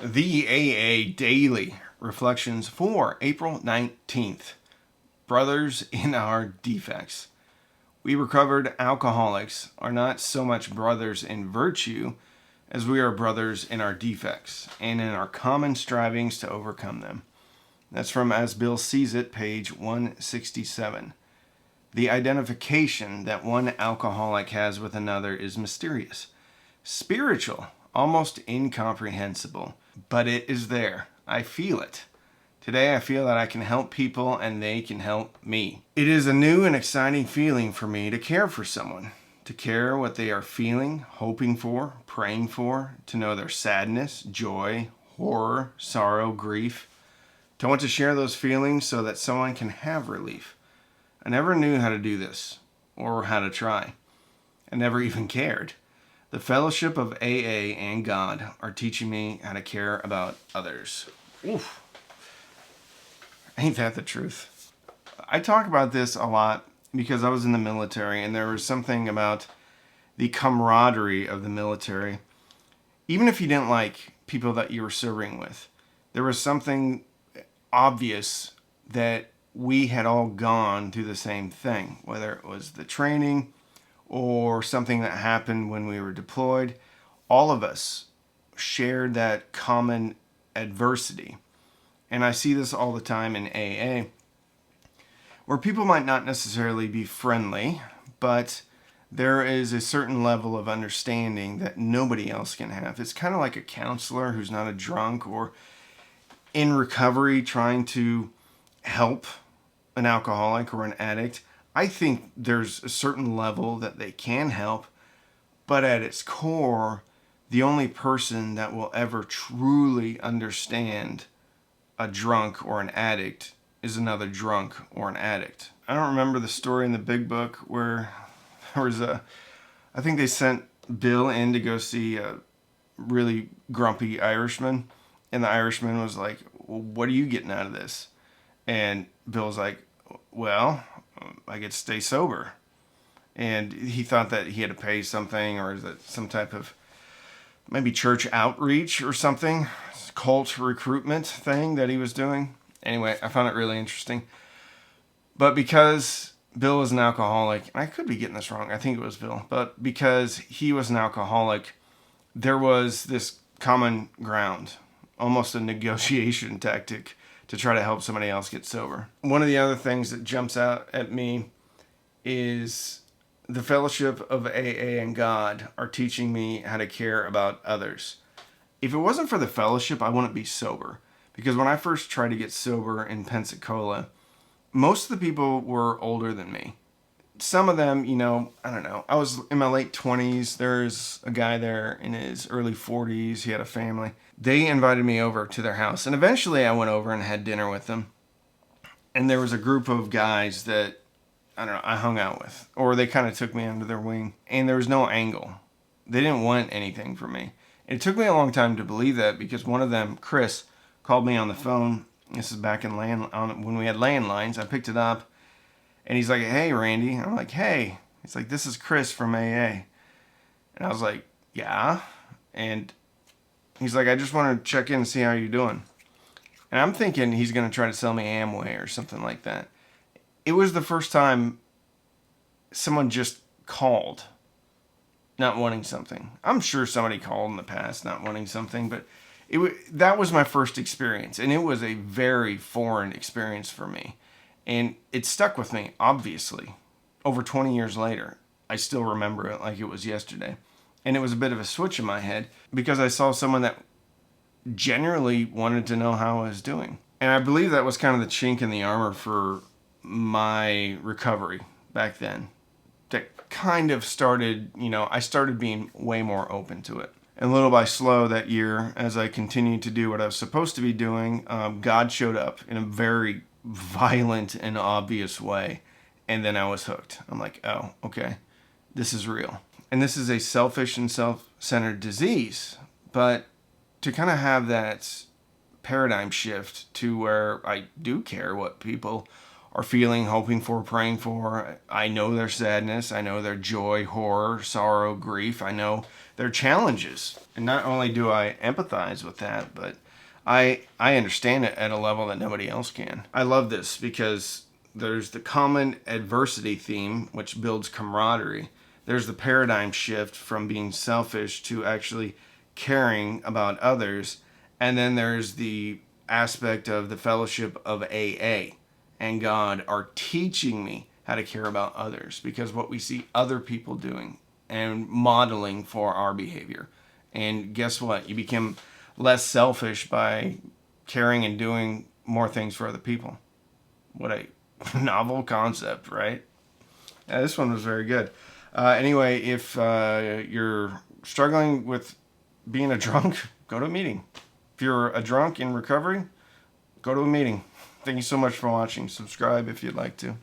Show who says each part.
Speaker 1: The AA Daily Reflections for April 19th. Brothers in our defects. We recovered alcoholics are not so much brothers in virtue as we are brothers in our defects and in our common strivings to overcome them. That's from As Bill Sees It, page 167. The identification that one alcoholic has with another is mysterious, spiritual, almost incomprehensible, but it is there. I feel it. Today I feel that I can help people and they can help me. It is a new and exciting feeling for me to care for someone, to care what they are feeling, hoping for, praying for, to know their sadness, joy, horror, sorrow, grief, to want to share those feelings so that someone can have relief. I never knew how to do this, or how to try. I never even cared. The fellowship of AA and God are teaching me how to care about others. Oof. Ain't that the truth? I talk about this a lot because I was in the military, and there was something about the camaraderie of the military. Even if you didn't like people that you were serving with, there was something obvious that we had all gone through the same thing, whether it was the training or something that happened when we were deployed. All of us shared that common adversity. And I see this all the time in AA, where people might not necessarily be friendly, but there is a certain level of understanding that nobody else can have. It's kind of like a counselor who's not a drunk or in recovery trying to help an alcoholic or an addict. I think there's a certain level that they can help, but at its core, the only person that will ever truly understand a drunk or an addict is another drunk or an addict. I don't remember the story in the Big Book where there was I think they sent Bill in to go see a really grumpy Irishman, and the Irishman was like, well, what are you getting out of this? And Bill's like, well, I get to stay sober. And he thought that he had to pay something, or is it some type of maybe church outreach or something, cult recruitment thing that he was doing. Anyway, I found it really interesting. But because Bill was an alcoholic, and I could be getting this wrong, I think it was Bill, but because he was an alcoholic, there was this common ground, almost a negotiation tactic to try to help somebody else get sober. One of the other things that jumps out at me is the fellowship of AA and God are teaching me how to care about others. If it wasn't for the fellowship, I wouldn't be sober. Because when I first tried to get sober in Pensacola, most of the people were older than me. Some of them, I don't know. I was in my late 20s. There's a guy there in his early 40s. He had a family. They invited me over to their house. And eventually I went over and had dinner with them. And there was a group of guys that, I don't know, I hung out with. Or they kind of took me under their wing. And there was no angle. They didn't want anything from me. And it took me a long time to believe that, because one of them, Chris, called me on the phone. This is back in when we had landlines. I picked it up. And he's like, hey, Randy. And I'm like, hey. He's like, this is Chris from AA. And I was like, yeah. And he's like, I just want to check in and see how you're doing. And I'm thinking he's going to try to sell me Amway or something like that. It was the first time someone just called not wanting something. I'm sure somebody called in the past not wanting something, but that was my first experience. And it was a very foreign experience for me. And it stuck with me, obviously. Over 20 years later, I still remember it like it was yesterday. And it was a bit of a switch in my head because I saw someone that genuinely wanted to know how I was doing. And I believe that was kind of the chink in the armor for my recovery back then. That kind of started, I started being way more open to it. And little by slow that year, as I continued to do what I was supposed to be doing, God showed up in a very violent and obvious way. And then I was hooked. I'm like, oh, okay, this is real. And this is a selfish and self-centered disease. But to kind of have that paradigm shift to where I do care what people are feeling, hoping for, praying for. I know their sadness. I know their joy, horror, sorrow, grief. I know their challenges. And not only do I empathize with that, but I understand it at a level that nobody else can. I love this because there's the common adversity theme, which builds camaraderie. There's the paradigm shift from being selfish to actually caring about others. And then there's the aspect of the fellowship of AA and God are teaching me how to care about others because what we see other people doing and modeling for our behavior. And guess what? You become less selfish by caring and doing more things for other people. What a novel concept, right? Yeah, this one was very good. Anyway, if you're struggling with being a drunk, go to a meeting. If you're a drunk in recovery, go to a meeting. Thank you so much for watching. Subscribe if you'd like to.